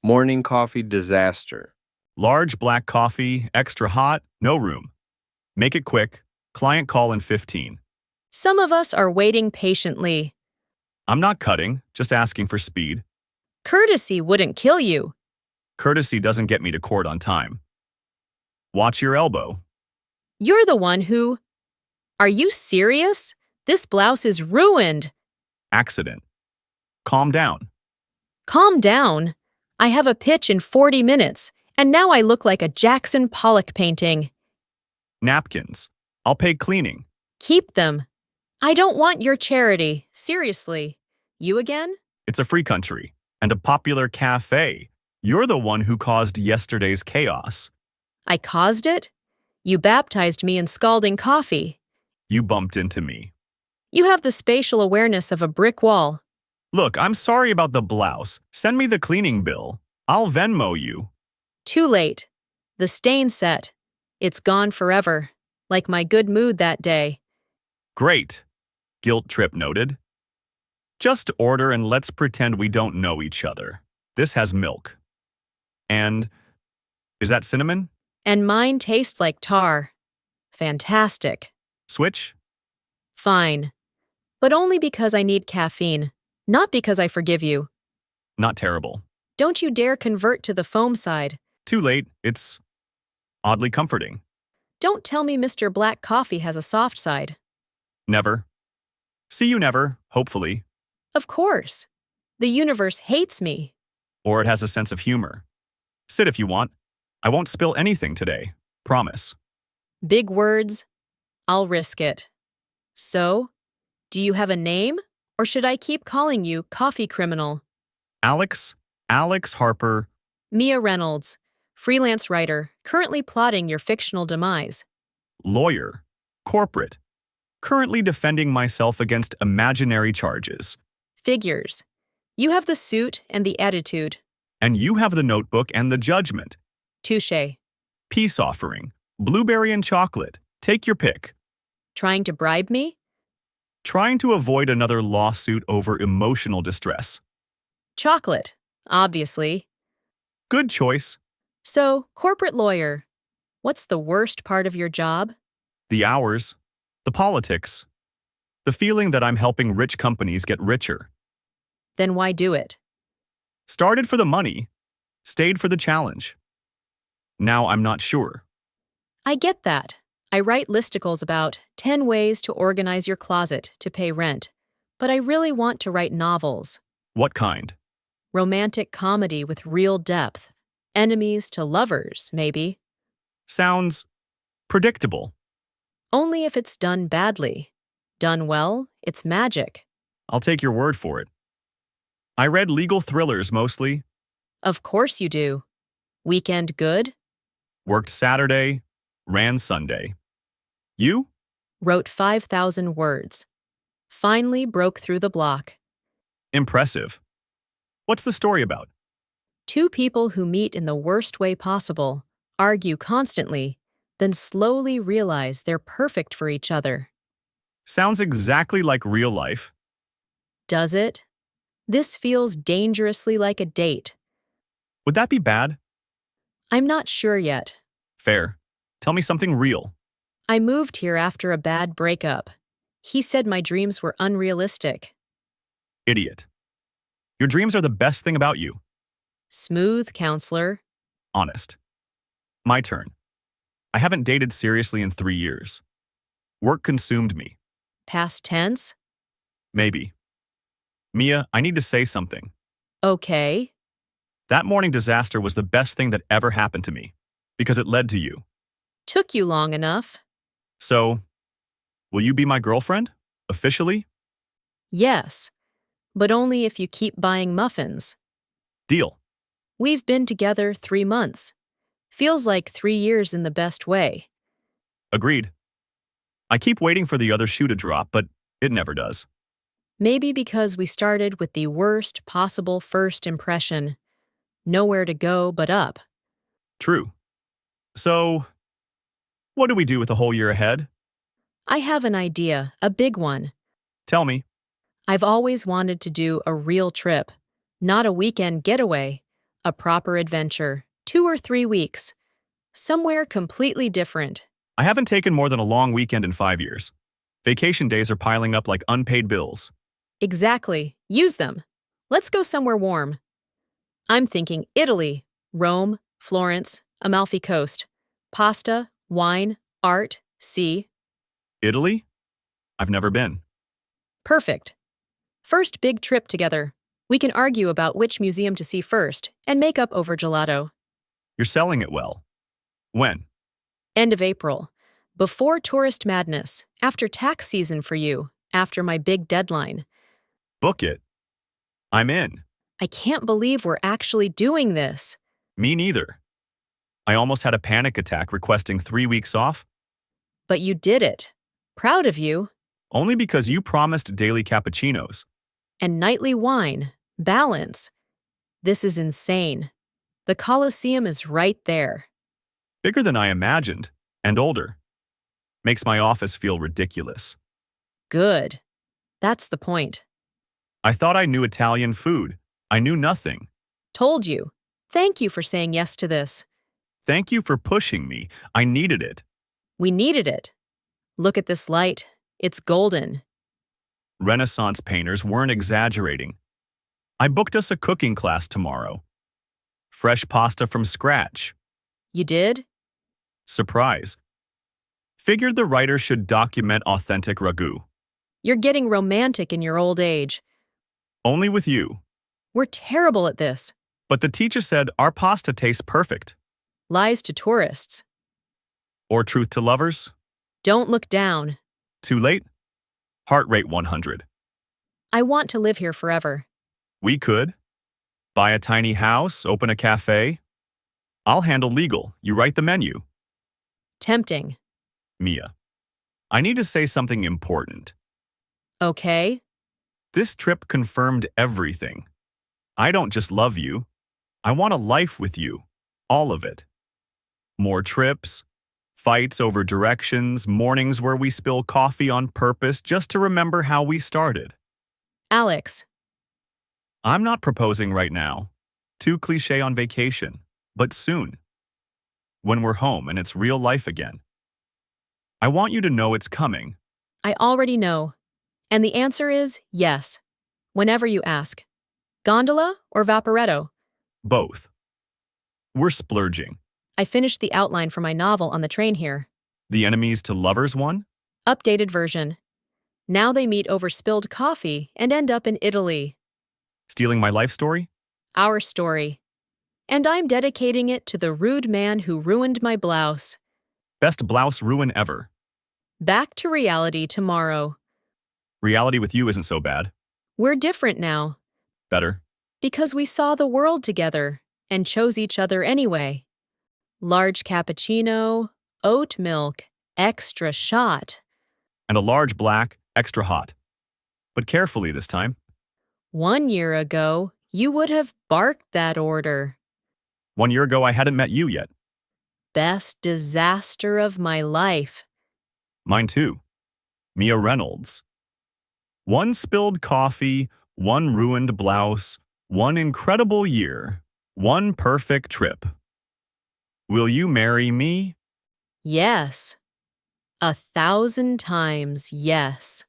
Morning coffee disaster. Large black coffee, extra hot, no room. Make it quick. Client call in 15. Some of us are waiting patiently. I'm not cutting, just asking for speed. Courtesy wouldn't kill you. Courtesy doesn't get me to court on time. Watch your elbow. You're the one who... Are you serious? This blouse is ruined. Accident. Calm down. Calm down. I have a pitch in 40 minutes, and now I look like a Jackson Pollock painting. Napkins. I'll pay cleaning. Keep them. I don't want your charity. Seriously. You again? It's a free country and a popular café. You're the one who caused yesterday's chaos. I caused it? You baptized me in scalding coffee. You bumped into me. You have the spatial awareness of a brick wall. Look, I'm sorry about the blouse. Send me the cleaning bill. I'll Venmo you. Too late. The stain set. It's gone forever, like my good mood that day. Great. Guilt trip noted. Just order and let's pretend we don't know each other. This has milk. And is that cinnamon? And mine tastes like tar. Fantastic. Switch? Fine. But only because I need caffeine, not because I forgive you. Not terrible. Don't you dare convert to the foam side. Too late. It's oddly comforting. Don't tell me Mr. Black Coffee has a soft side. Never. See you never, hopefully. Of course. The universe hates me. Or it has a sense of humor. Sit if you want. I won't spill anything today. Promise. Big words. I'll risk it. So, do you have a name? Or should I keep calling you Coffee Criminal? Alex Harper. Mia Reynolds, freelance writer, currently plotting your fictional demise. Lawyer. Corporate. Currently defending myself against imaginary charges. Figures. You have the suit and the attitude. And you have the notebook and the judgment. Touché. Peace offering. Blueberry and chocolate. Take your pick. Trying to bribe me? Trying to avoid another lawsuit over emotional distress. Chocolate, obviously. Good choice. So, corporate lawyer, what's the worst part of your job? The hours. The politics. The feeling that I'm helping rich companies get richer. Then why do it? Started for the money. Stayed for the challenge. Now I'm not sure. I get that. I write listicles about 10 ways to organize your closet to pay rent, but I really want to write novels. What kind? Romantic comedy with real depth. Enemies to lovers, maybe. Sounds predictable. Only if it's done badly. Done well, it's magic. I'll take your word for it. I read legal thrillers mostly. Of course you do. Weekend good? Worked Saturday, ran Sunday. You? Wrote 5,000 words. Finally broke through the block. Impressive. What's the story about? Two people who meet in the worst way possible, argue constantly, then slowly realize they're perfect for each other. Sounds exactly like real life. Does it? This feels dangerously like a date. Would that be bad? I'm not sure yet. Fair. Tell me something real. I moved here after a bad breakup. He said my dreams were unrealistic. Idiot. Your dreams are the best thing about you. Smooth, counselor. Honest. My turn. I haven't dated seriously in 3 years. Work consumed me. Past tense? Maybe. Mia, I need to say something. Okay. That morning disaster was the best thing that ever happened to me, because it led to you. Took you long enough. So, will you be my girlfriend? Officially? Yes, but only if you keep buying muffins. Deal. We've been together 3 months. Feels like 3 years in the best way. Agreed. I keep waiting for the other shoe to drop, but it never does. Maybe because we started with the worst possible first impression. Nowhere to go but up. True. So, what do we do with the whole year ahead? I have an idea, a big one. Tell me. I've always wanted to do a real trip. Not a weekend getaway. A proper adventure, 2 or 3 weeks, somewhere completely different. I haven't taken more than a long weekend in 5 years. Vacation days are piling up like unpaid bills. Exactly. Use them. Let's go somewhere warm. I'm thinking Italy, Rome, Florence, Amalfi Coast. Pasta, wine, art, sea. Italy? I've never been. Perfect. First big trip together. We can argue about which museum to see first and make up over gelato. You're selling it well. When? End of April. Before tourist madness. After tax season for you. After my big deadline. Book it. I'm in. I can't believe we're actually doing this. Me neither. I almost had a panic attack requesting 3 weeks off, But you did it. Proud of you. only because you promised daily cappuccinos. And nightly wine. Balance. This is insane. The Colosseum is right there. Bigger than I imagined, and older. Makes my office feel ridiculous. Good. That's the point. I thought I knew Italian food. I knew nothing. Told you. Thank you for saying yes to this. Thank you for pushing me. I needed it. We needed it. Look at this light. It's golden. Renaissance painters weren't exaggerating. I booked us a cooking class tomorrow. Fresh pasta from scratch. You did? Surprise. Figured the writer should document authentic ragu. You're getting romantic in your old age. Only with you. We're terrible at this. But the teacher said our pasta tastes perfect. Lies to tourists. Or truth to lovers? Don't look down. Too late? Heart rate 100. I want to live here forever. We could. Buy a tiny house, open a cafe. I'll handle legal. You write the menu. Tempting. Mia. I need to say something important. Okay. This trip confirmed everything. I don't just love you. I want a life with you. All of it. More trips, fights over directions, mornings where we spill coffee on purpose just to remember how we started. Alex. I'm not proposing right now. Too cliché on vacation. But soon. When we're home and it's real life again. I want you to know it's coming. I already know. And the answer is yes. Whenever you ask. Gondola or Vaporetto? Both. We're splurging. I finished the outline for my novel on the train here. The enemies to lovers one? Updated version. Now they meet over spilled coffee and end up in Italy. Stealing my life story? Our story. And I'm dedicating it to the rude man who ruined my blouse. Best blouse ruin ever. Back to reality tomorrow. Reality with you isn't so bad. We're different now. Better. Because we saw the world together and chose each other anyway. Large cappuccino, oat milk, extra shot. And a large black, extra hot. But carefully this time. 1 year ago, you would have barked that order. 1 year ago I hadn't met you yet. Best disaster of my life. Mine too. Mia Reynolds. 1 spilled coffee, 1 ruined blouse, 1 incredible year, 1 perfect trip. Will you marry me? Yes. 1,000 times yes.